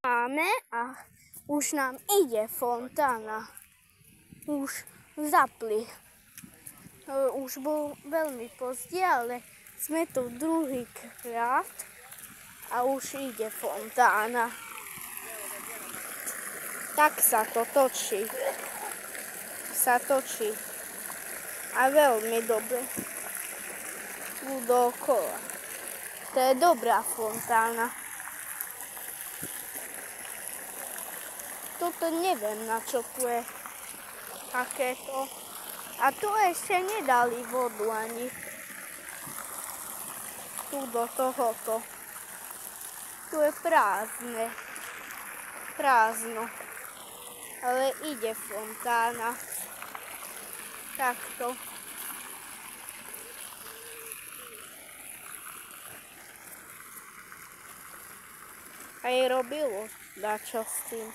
Máme a už nám ide fontána. Už zapli. Už bol veľmi pozdě, ale sme tu druhýkrát a už ide fontána. Tak sa to točí. A veľmi dobre. Tu dookola. To je dobrá fontána. Toto neviem, na čo tu je takéto. A tu ešte nedali vodu ani. Tu do tohoto. Tu je prázdno. Ale ide fontána. Takto. Aj robilo dačo s tým.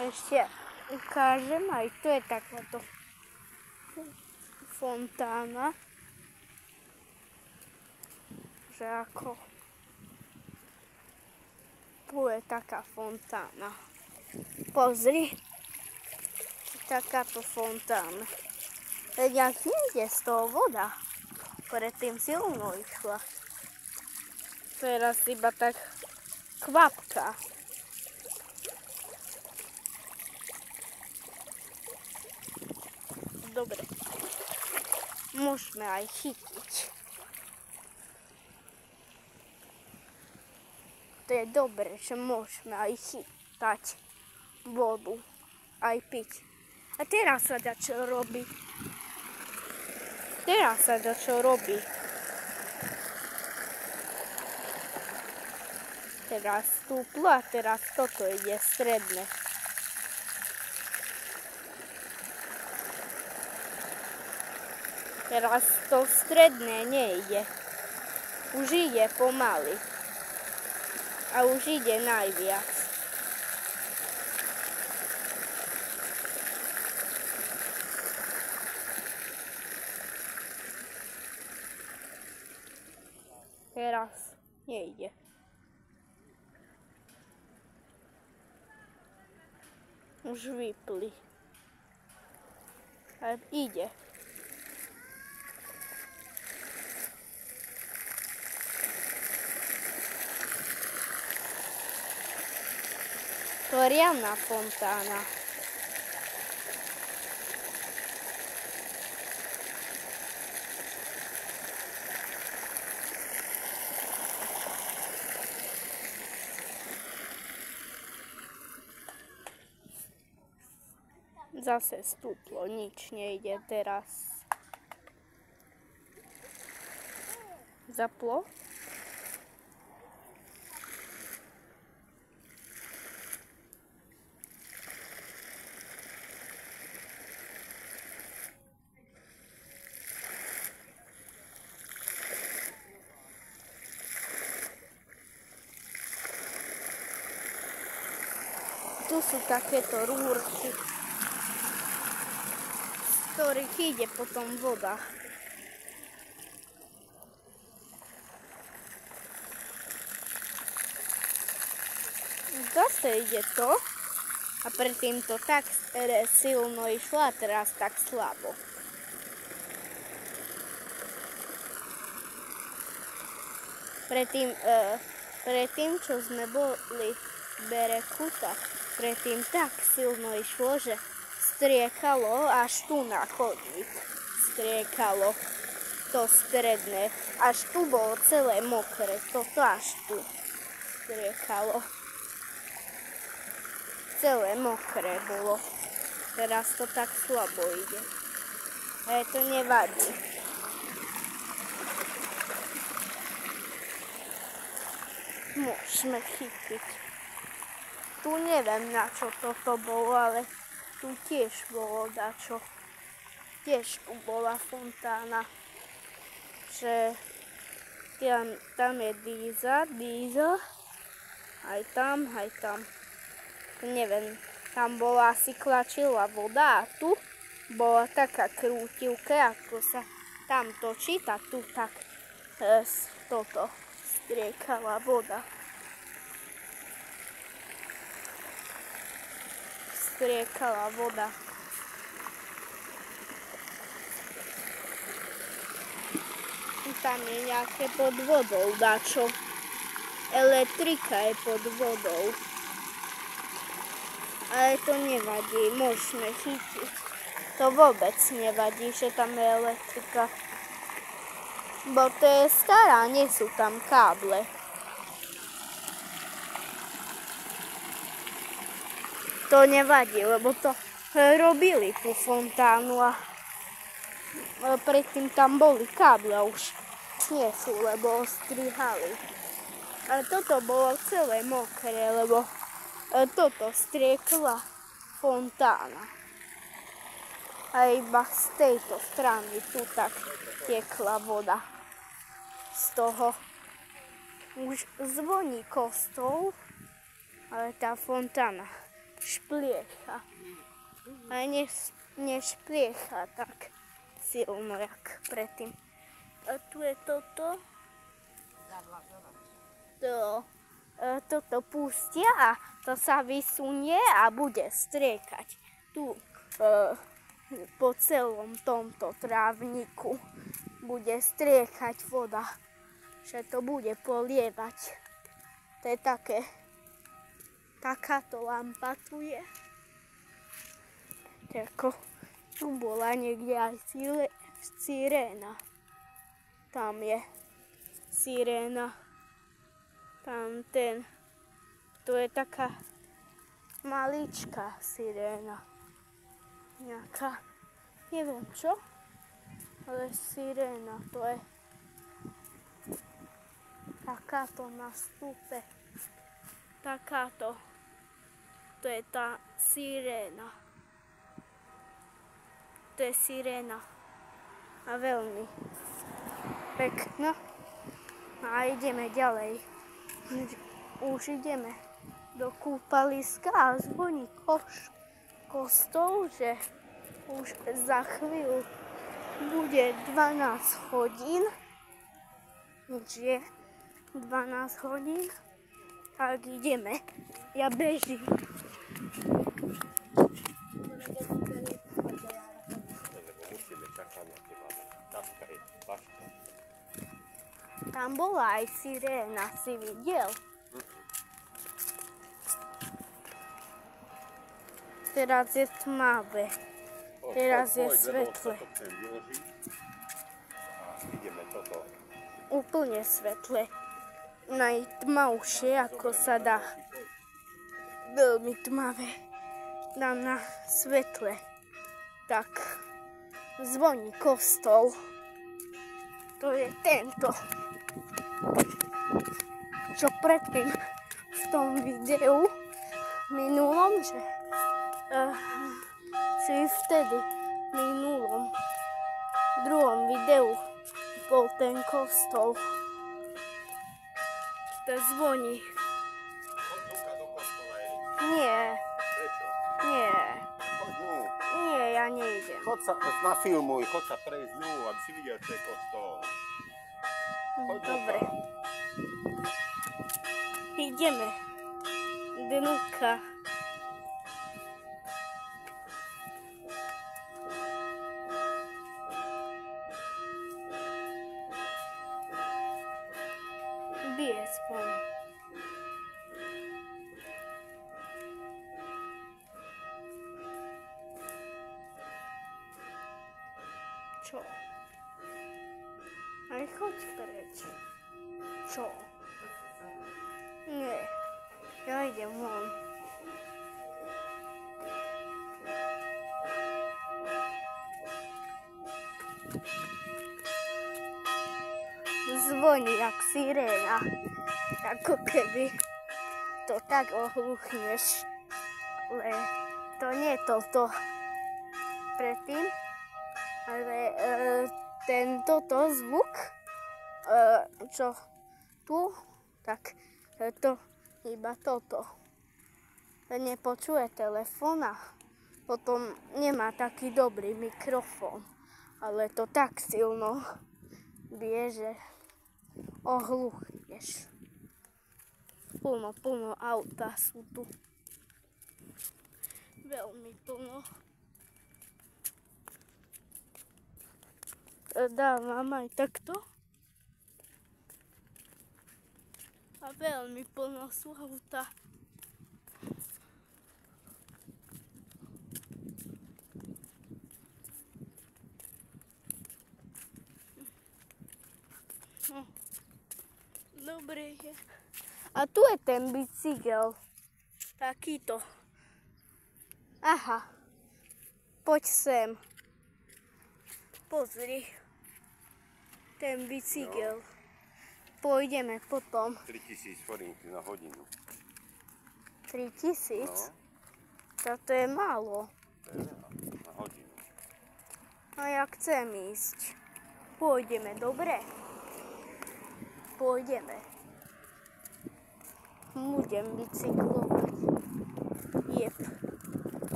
Ešte ukážem, aj tu je takáto fontána. Že ako tu je taká fontána. Pozri, takáto fontána. Veď ak nejde z toho voda, predtým silno išla. Teraz iba tak kvapka. Dobre, môžeme aj chytiť. To je dobre, že môžeme aj chytať vodu, aj piť. A teraz sa dačo robí. Teraz stúplo a teraz toto ide stredné. Teraz to stredné nejde. Už ide pomaly. A už ide najviac. Teraz nejde. Už vypli. A ide. To je riadna fontána. Zase stúplo, nič nejde teraz. Zaplo. Tu sú takéto rúrky, z ktorých ide potom voda. Zase ide to a predtým to tak silno išlo a teraz tak slabo. Predtým, čo sme boli v Bereku, tak predtým tak silno išlo, že striekalo až tu na chodník. Striekalo to stredné. Až tu bolo celé mokré. Toto až tu striekalo. Celé mokré bolo. Teraz to tak slabo ide. Ale to nevadí. Môžeme chytiť. Tu neviem, na čo toto bolo, ale tu tiež bolo dačo. Tiež tu bola fontána. Že tam je Díza. Aj tam. Neviem, tam bola asi klačila voda a tu bola taká krútivka, ako sa tam točí, tak tu tak toto striekala voda. Striekala voda. Tam je nejaké pod vodou dačo. Elektrika je pod vodou. Ale to nevadí, môžeme chytiť. To vôbec nevadí, že tam je elektrika. Bo to je stará, nie sú tam káble. To nevadí, lebo to robili tú fontánu a predtým tam boli káble a už nie sú, lebo ostrihali. Ale toto bolo celé mokré, lebo toto striekla fontána. A iba z tejto strany tu tak tiekla voda. Z toho už zvoní kostol, ale tá fontána špliecha. A nešpliecha tak silno, jak predtým. A tu je toto. Toto pustia a to sa vysunie a bude striekať tu po celom tomto trávniku. Bude striekať voda, že to bude polievať. To je takáto lampa tu je. Tako, tu bola niekde aj siréna. Tam je siréna. Tam to je taká maličká siréna. Nejaká, neviem čo, ale siréna to je takáto na stupe. Takáto, to je tá siréna. To je siréna a veľmi pekná. A ideme ďalej. Už ideme do kúpaliska a zvoní kostol, že už za chvíľu bude 12 hodín. Už je 12 hodín. Tak ideme. Ja bežím. Tam bola aj siréna, si videl? Teraz je tmavé. Teraz je svetlé. Úplne svetlé. Najtmavšie, ako sa dá. Veľmi tmavé. Dám na svetle. Tak zvoní kostol. To je tento. Čo predtým v tom videu minulom, že si vtedy minulom druhom videu bol ten kostol. To zvoní. Nie. Nie. Nie, ja nejdem. Chod sa nafilmuj, chod sa prejsť znovu, aby si videl, čo je kostol. Dobre. Ideme. Dnuka. Bije spolu. Čo? Aj choď preč. Čo? Nie. Ja idem von. Zvoní jak siréna. Ako keby to tak ohluchneš. Ale to nie je toto predtým. Ale tento zvuk, čo tu, tak to iba toto. Nepočuje telefóna, Potom nemá taký dobrý mikrofón, ale to tak silno bije, že ohluchneš. Plno auta sú tu. Veľmi plno. Dávam aj takto. A veľmi plno sú auta. No. Dobre je. A tu je ten bicykel. Takýto. Aha. Poď sem. Pozri. Ten bicykel. Pôjdeme potom. 3000 forint na hodinu. 3000? No. Toto je málo. To je veľa. Na hodinu. A ja chcem ísť. Pôjdeme, dobre? Pôjdeme. Budem bicyklovať.